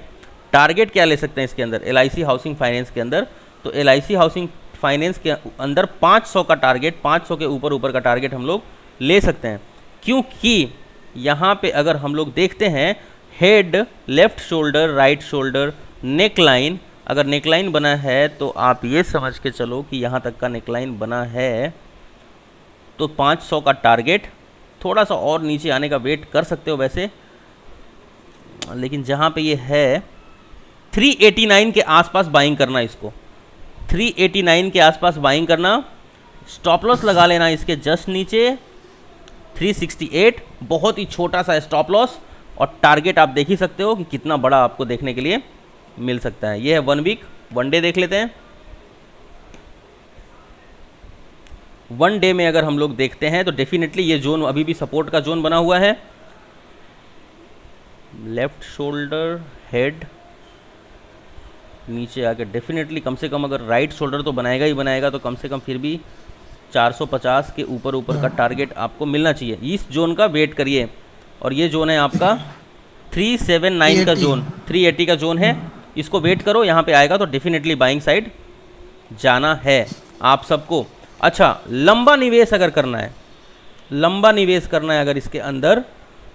टारगेट क्या ले सकते हैं इसके अंदर, LIC हाउसिंग फाइनेंस के अंदर? तो LIC हाउसिंग फाइनेंस के अंदर 500 का टारगेट, 500 के ऊपर का टारगेट हम लोग ले सकते हैं, क्योंकि यहाँ पे अगर हम लोग देखते हैं head, left shoulder, right shoulder, neck line, अगर नेक लाइन बना है तो आप ये समझ के चलो कि यहाँ तक का नेक लाइन बना है, तो 500 का टारगेट, थोड़ा सा और नीचे आने का वेट कर सकते हो वैसे, लेकिन जहाँ पे ये है 389 के आसपास बाइंग करना, इसको 389 के आसपास बाइंग करना, स्टॉप लॉस लगा लेना इसके जस्ट नीचे 368, बहुत ही छोटा सा स्टॉप लॉस, और टारगेट आप देख ही सकते हो कि कितना बड़ा आपको देखने के लिए मिल सकता है। ये है 1 वीक, 1 डे देख लेते हैं। 1 डे में अगर हम लोग देखते हैं तो डेफिनेटली ये जोन अभी भी सपोर्ट का जोन बना हुआ है। लेफ्ट शोल्डर, हेड, नीचे आके डेफिनेटली कम से कम अगर राइट शोल्डर तो बनाएगा ही बनाएगा, तो कम से कम फिर भी 450 के ऊपर का टारगेट आपको मिलना चाहिए। इस जोन का वेट करिए, और ये जोन है आपका 379 का जोन, 380 का जोन है, इसको वेट करो, यहाँ पे आएगा तो डेफिनेटली बाइंग साइड जाना है आप सबको। अच्छा, लंबा निवेश अगर करना है, लंबा निवेश करना है अगर इसके अंदर,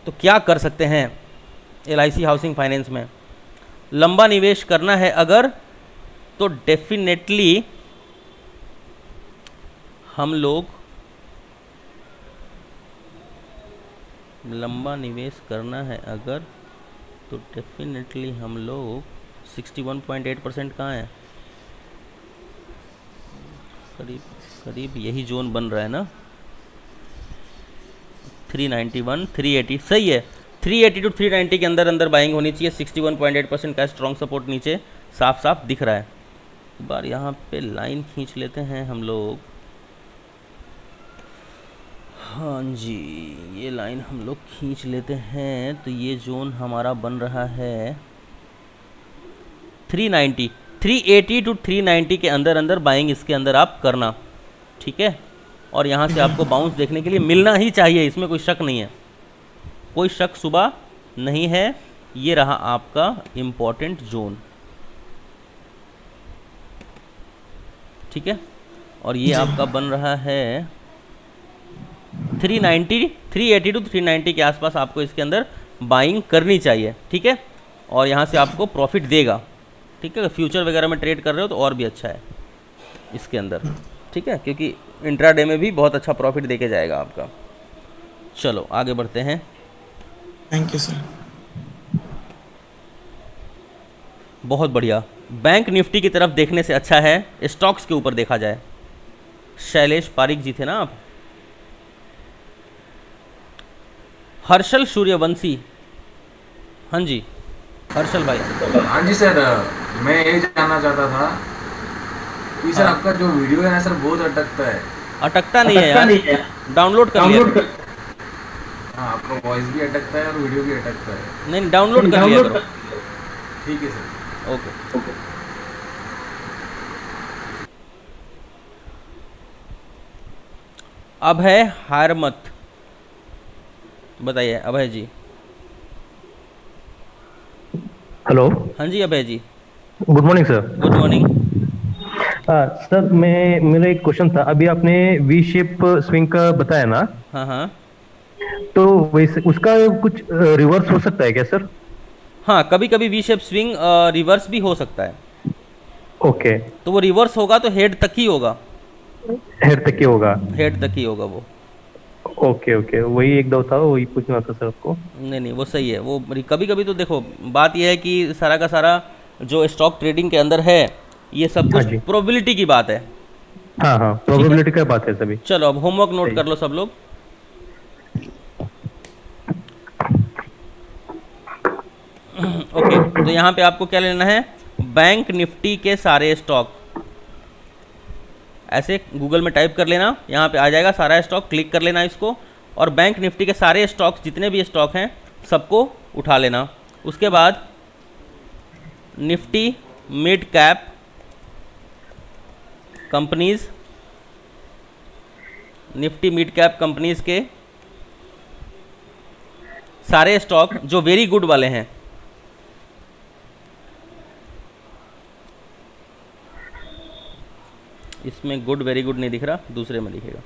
तो क्या कर सकते हैं LIC हाउसिंग फाइनेंस में? लंबा निवेश करना है अगर, तो डेफिनेटली हम लोग लंबा निवेश करना है अगर, तो डेफिनेटली हम लोग 61.8% कहाँ है, करीब करीब यही जोन बन रहा है ना, 391 380 सही है। 380 टू 390 के अंदर अंदर बाइंग होनी चाहिए। 61.8% का स्ट्रॉन्ग सपोर्ट नीचे साफ साफ दिख रहा है। एक बार यहाँ पे लाइन खींच लेते हैं हम लोग। हाँ जी, ये लाइन हम लोग खींच लेते हैं तो ये जोन हमारा बन रहा है 390, 380 टू 390 के अंदर अंदर बाइंग इसके अंदर आप करना, ठीक है। और यहाँ से आपको बाउंस देखने के लिए मिलना ही चाहिए, इसमें कोई शक नहीं है, कोई शक सुबह नहीं है। ये रहा आपका इम्पोर्टेंट जोन, ठीक है। और ये आपका बन रहा है 390, 380 टू 390 के आसपास आपको इसके अंदर बाइंग करनी चाहिए, ठीक है। और यहाँ से आपको प्रॉफिट देगा, ठीक है। फ्यूचर वगैरह में ट्रेड कर रहे हो तो और भी अच्छा है इसके अंदर, ठीक है, क्योंकि इंट्राडे में भी बहुत अच्छा प्रॉफिट देके जाएगा आपका। चलो आगे बढ़ते हैं। Thank you sir. बहुत बढ़िया। बैंक निफ्टी की तरफ देखने से अच्छा है स्टॉक्स के ऊपर देखा जाए। शैलेश पारिक जी थे ना आप? हर्षल सूर्यवंशी, हाँ जी हर्षल भाई। हाँ जी सर, मैं ये जानना चाहता था कि सर आपका जो वीडियो है ना सर बहुत अटकता है। अटकता नहीं है यार, डाउनलोड कर लिया करो। हाँ, आपका वॉइस भी अटकता है और वीडियो भी अटकता है। नहीं, डाउनलोड कर लिया करो। ठीक है सर। ओके। अब है हारमत, बताइए अभय जी। हेलो। हाँ जी Abhay ji, good morning sir. Good morning. Sir मेरा एक क्वेश्चन था। अभी आपने वी शेप स्विंग का बताया ना, हाँ हाँ तो वैसे उसका कुछ रिवर्स हो सकता है क्या सर? हाँ, कभी कभी वी शेप स्विंग रिवर्स भी हो सकता है। ओके। तो वो रिवर्स होगा तो हेड तक ही होगा, हेड तक ही होगा? हेड तक ही होगा वो। ओके ओके, वही एक दो था, वही पूछना था सर आपको। नहीं नहीं, वो सही है। वो कभी कभी तो देखो, बात यह है कि सारा का सारा जो स्टॉक ट्रेडिंग के अंदर है ये सब हाँ कुछ जी। प्रोबेबिलिटी की बात है। हाँ हाँ, प्रोबेबिलिटी का बात है सभी। चलो अब होमवर्क नोट सही। कर लो सब लोग। ओके, तो यहाँ पे आपको क्या लेना है, बैंक निफ्टी के सारे स्टॉक ऐसे गूगल में टाइप कर लेना, यहाँ पे आ जाएगा सारा स्टॉक, क्लिक कर लेना इसको, और बैंक निफ्टी के सारे स्टॉक्स जितने भी स्टॉक हैं सबको उठा लेना। उसके बाद Nifty mid cap companies, Nifty mid cap companies के सारे स्टॉक जो वेरी गुड वाले हैं, इसमें गुड वेरी गुड नहीं दिख रहा, दूसरे में दिखेगा।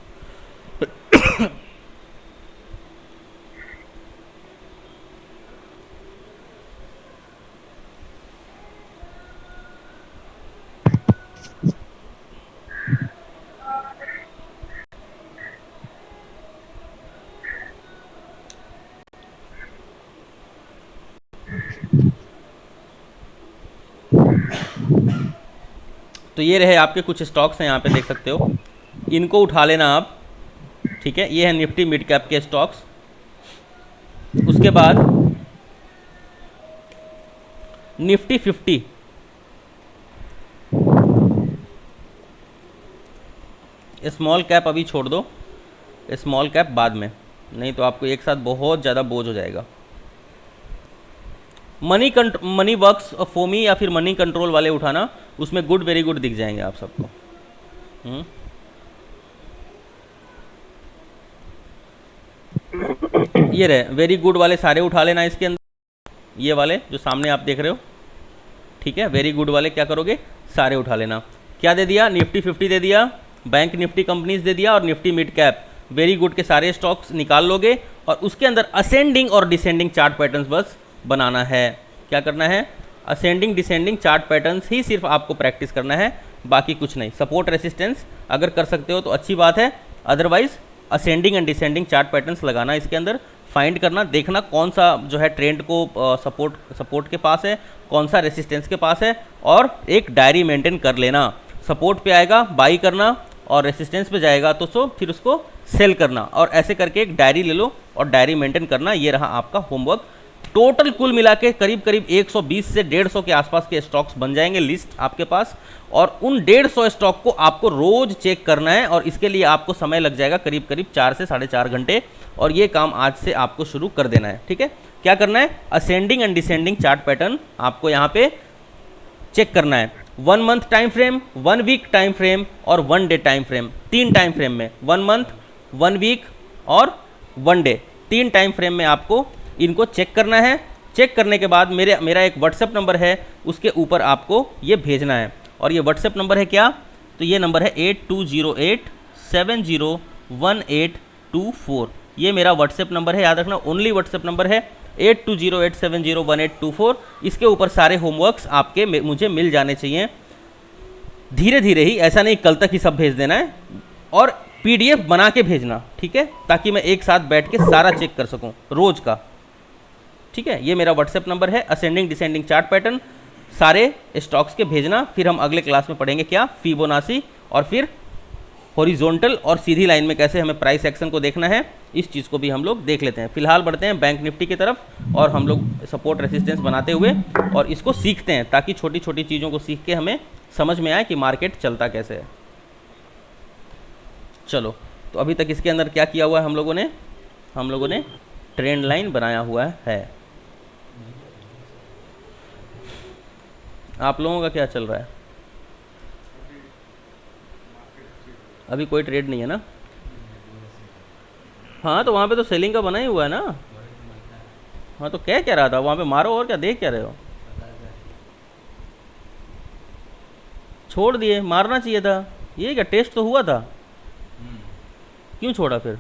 तो ये रहे आपके कुछ स्टॉक्स हैं, यहाँ पे देख सकते हो, इनको उठा लेना आप, ठीक है। ये है निफ्टी मिड कैप के स्टॉक्स। उसके बाद निफ्टी 50, स्मॉल कैप अभी छोड़ दो, स्मॉल कैप बाद में, नहीं तो आपको एक साथ बहुत ज़्यादा बोझ हो जाएगा। मनी वर्क्स, फोमी या फिर मनी कंट्रोल वाले उठाना, उसमें गुड वेरी गुड दिख जाएंगे आप सबको। ये रहे वेरी गुड वाले सारे उठा लेना इसके अंदर, ये वाले जो सामने आप देख रहे हो, ठीक है। वेरी गुड वाले क्या करोगे, सारे उठा लेना। क्या दे दिया, निफ्टी 50 दे दिया, बैंक निफ्टी कंपनीज दे दिया और Nifty mid cap very good के सारे स्टॉक्स निकाल लोगे और उसके अंदर असेंडिंग और डिसेंडिंग चार्ट पैटर्न्स बस बनाना है। क्या करना है? असेंडिंग डिसेंडिंग चार्ट पैटर्न्स ही सिर्फ आपको प्रैक्टिस करना है, बाकी कुछ नहीं। सपोर्ट रेसिस्टेंस अगर कर सकते हो तो अच्छी बात है, otherwise ascending and descending chart patterns लगाना, इसके अंदर फाइंड करना, देखना कौन सा जो है ट्रेंड को सपोर्ट के पास है, कौन सा रेसिस्टेंस के पास है, और एक डायरी मेंटेन कर लेना। सपोर्ट पे आएगा बाई करना और रेसिस्टेंस पे जाएगा तो फिर उसको सेल करना, और ऐसे करके एक डायरी ले लो और डायरी मेंटेन करना। ये रहा आपका होमवर्क। टोटल कुल मिला के करीब करीब 120 से 150 के आसपास के स्टॉक्स बन जाएंगे लिस्ट आपके पास, और उन 150 स्टॉक को आपको रोज चेक करना है, और इसके लिए आपको समय लग जाएगा करीब करीब 4 से 4.5 घंटे, और ये काम आज से आपको शुरू कर देना है। ठीक है, क्या करना है? Ascending and descending chart pattern आपको यहाँ पे चेक करना है। 1 month time frame, 1 week time frame और 1 day time frame, 3 time frame में, 1 मंथ, 1 वीक और 1 डे, 3 टाइम फ्रेम में आपको इनको चेक करना है। चेक करने के बाद मेरा एक व्हाट्सएप नंबर है, उसके ऊपर आपको ये भेजना है, और ये व्हाट्सएप नंबर है क्या? तो ये नंबर है 8208701824। ये मेरा व्हाट्सएप नंबर है, याद रखना, ओनली व्हाट्सएप नंबर है 8208701824। इसके ऊपर सारे होमवर्क्स आपके मुझे मिल जाने चाहिए धीरे धीरे ही, ऐसा नहीं कल तक ही सब भेज देना है, और पीडीएफ बना के भेजना, ठीक है, ताकि मैं एक साथ बैठ के सारा चेक कर सकूं रोज का। ठीक है, ये मेरा व्हाट्सएप नंबर है। असेंडिंग डिसेंडिंग चार्ट पैटर्न सारे स्टॉक्स के भेजना, फिर हम अगले क्लास में पढ़ेंगे क्या? फिबोनाची, और फिर हॉरिजॉन्टल और सीधी लाइन में कैसे हमें प्राइस एक्शन को देखना है, इस चीज़ को भी हम लोग देख लेते हैं। फिलहाल बढ़ते हैं बैंक निफ्टी की तरफ, और हम लोग सपोर्ट रेसिस्टेंस बनाते हुए और इसको सीखते हैं, ताकि छोटी छोटी चीज़ों को सीख के हमें समझ में आए कि मार्केट चलता कैसे है। चलो, तो अभी तक इसके अंदर क्या किया हुआ है हम लोगों ने ट्रेंड लाइन बनाया हुआ है। आप लोगों का क्या चल रहा है? अभी कोई ट्रेड नहीं है ना? हाँ, तो वहाँ पे तो सेलिंग का बना ही हुआ है ना। हाँ, तो क्या रहा था वहाँ पे? मारो, और क्या देख क्या रहे हो? छोड़ दिए, मारना चाहिए था। ये क्या टेस्ट तो हुआ था, क्यों छोड़ा फिर?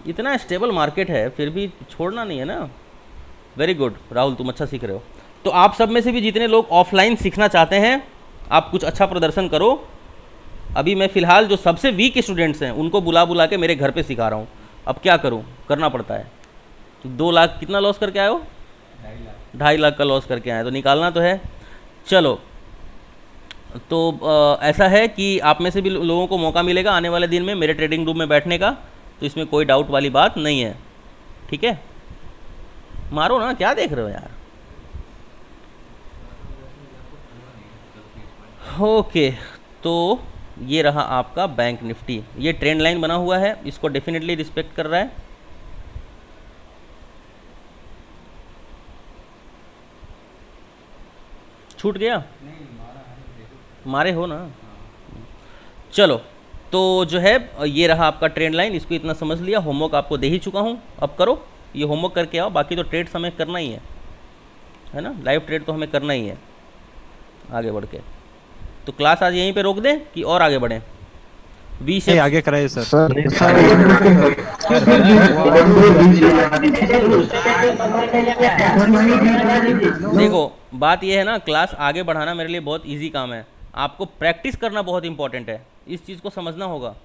इतना स्टेबल मार्केट है फिर भी छोड़ना नहीं है ना। वेरी गुड राहुल, तुम अच्छा सीख रहे हो। तो आप सब में से भी जितने लोग ऑफलाइन सीखना चाहते हैं, आप कुछ अच्छा प्रदर्शन करो। अभी मैं फ़िलहाल जो सबसे वीक स्टूडेंट्स हैं उनको बुला के मेरे घर पे सिखा रहा हूँ। अब क्या करूँ, करना पड़ता है। 2 लाख कितना लॉस करके आए हो? 2.5 लाख का लॉस करके आए, तो निकालना तो है। चलो, तो ऐसा है कि आप में से भी लोगों को मौका मिलेगा आने वाले दिन में मेरे ट्रेडिंग रूम में बैठने का, तो इसमें कोई डाउट वाली बात नहीं है। ठीक है, मारो ना, क्या देख रहे हो यार। ओके, तो ये रहा आपका बैंक निफ्टी। ये ट्रेंड लाइन बना हुआ है, इसको डेफिनेटली रिस्पेक्ट कर रहा है। छूट गया? मारे हो ना। चलो, तो जो है ये रहा आपका ट्रेंड लाइन, इसको इतना समझ लिया। होमवर्क आपको दे ही चुका हूँ, अब करो, ये होमवर्क करके आओ। बाकी तो ट्रेड्स हमें करना ही है ना, लाइव ट्रेड तो हमें करना ही है आगे बढ़ के। तो क्लास आज यहीं पे रोक दें कि और आगे बढ़ें? वी शेप आगे कराइए सर। देखो, बात ये है ना, क्लास आगे बढ़ाना मेरे लिए बहुत इजी काम है। आपको प्रैक्टिस करना बहुत इंपॉर्टेंट है, इस चीज़ को समझना होगा।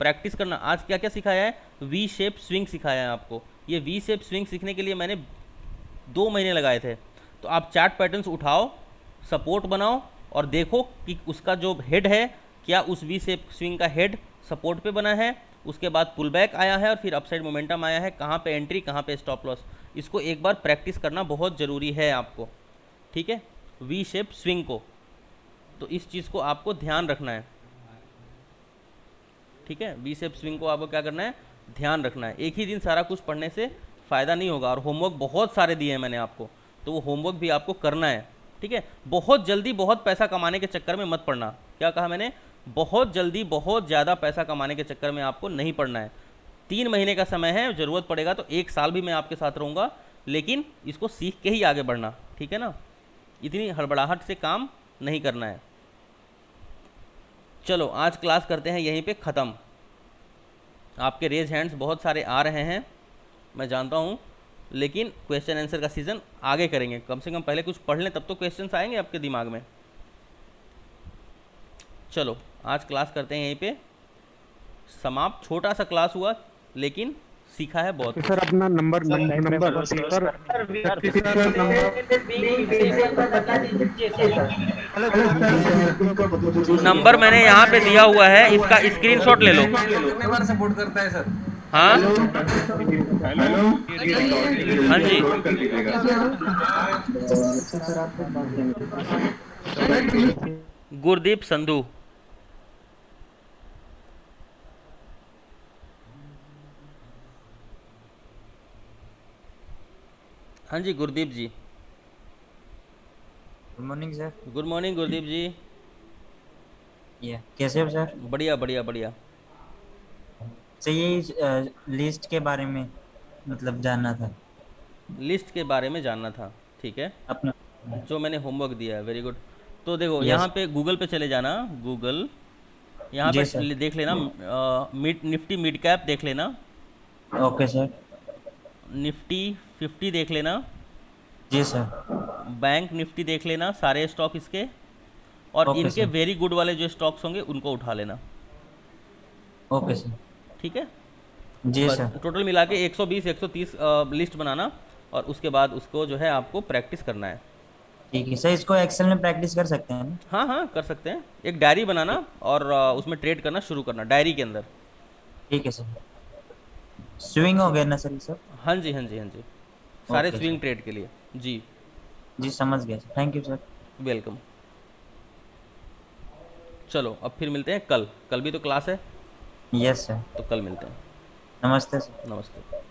प्रैक्टिस करना। आज क्या क्या सिखाया है? वी शेप स्विंग सिखाया है आपको। ये वी शेप स्विंग सीखने के लिए मैंने 2 महीने लगाए थे। तो आप चार्ट पैटर्न्स उठाओ, सपोर्ट बनाओ, और देखो कि उसका जो हेड है, क्या उस वी शेप स्विंग का हेड सपोर्ट पे बना है, उसके बाद पुल बैक आया है और फिर अपसाइड मोमेंटम आया है, कहाँ पे एंट्री, कहाँ पे स्टॉप लॉस। इसको एक बार प्रैक्टिस करना बहुत ज़रूरी है आपको। ठीक है, वी शेप स्विंग को, तो इस चीज़ को आपको ध्यान रखना है। ठीक है, वी शेप स्विंग को आपको क्या करना है? ध्यान रखना है। एक ही दिन सारा कुछ पढ़ने से फ़ायदा नहीं होगा, और होमवर्क बहुत सारे दिए हैं मैंने आपको, तो वो होमवर्क भी आपको करना है। ठीक है, बहुत जल्दी बहुत पैसा कमाने के चक्कर में मत पड़ना। क्या कहा मैंने? बहुत जल्दी बहुत ज़्यादा पैसा कमाने के चक्कर में आपको नहीं पड़ना है। 3 महीने का समय है, ज़रूरत पड़ेगा तो 1 साल भी मैं आपके साथ रहूँगा, लेकिन इसको सीख के ही आगे बढ़ना। ठीक है ना, इतनी हड़बड़ाहट से काम नहीं करना है। चलो आज क्लास करते हैं यहीं पे ख़त्म। आपके रेज हैंड्स बहुत सारे आ रहे हैं मैं जानता हूँ, लेकिन क्वेश्चन आंसर का सीज़न आगे करेंगे। कम से कम पहले कुछ पढ़ लें, तब तो क्वेश्चंस आएंगे आपके दिमाग में। चलो आज क्लास करते हैं यहीं पे समाप्त। छोटा सा क्लास हुआ लेकिन सीखा है बहुत। सर अपना नंबर सर नंबर मैंने यहाँ पे दिया हुआ है, इसका स्क्रीनशॉट ले लो। सपोर्ट करता है सर। हाँ हाँ जी, गुरदीप संधू। हाँ जी Gurdeep ji. Good morning sir. Good morning Gurdeep ji. ये कैसे हो सर? बढ़िया बढ़िया बढ़िया। सर ये लिस्ट के बारे में मतलब जानना था। लिस्ट के बारे में जानना था, ठीक है। अपना जो मैंने होमवर्क दिया है, वेरी गुड। तो देखो Yes. यहाँ पे गूगल पे चले जाना, गूगल यहाँ जी पे सर। देख लेना, निफ्टी मिड कैप देख लेना, ओके सर। निफ्टी 50 देख लेना, जी सर। बैंक निफ्टी देख लेना, सारे स्टॉक इसके, और ओके इनके सर। वेरी गुड वाले जो स्टॉक्स होंगे उनको उठा लेना, ओके सर। ठीक है। जी बस सर। टोटल मिला के 120 130 लिस्ट बनाना, और उसके बाद उसको जो है आपको प्रैक्टिस करना है। ठीक है सर, इसको एक्सेल में प्रैक्टिस कर सकते हैं ना? हाँ हाँ कर सकते हैं। एक डायरी बनाना और उसमें ट्रेड करना शुरू करना डायरी के अंदर। ठीक है सर। स्विंग हो गया ना सर ये सब? हाँ जी हाँ जी हाँ जी, सारे ओके स्विंग सर। ट्रेड के लिए। जी जी समझ गया sir, thank you sir. Welcome. चलो अब फिर मिलते हैं कल। कल भी तो क्लास है, यस सर। तो कल मिलते हैं। नमस्ते सर। नमस्ते।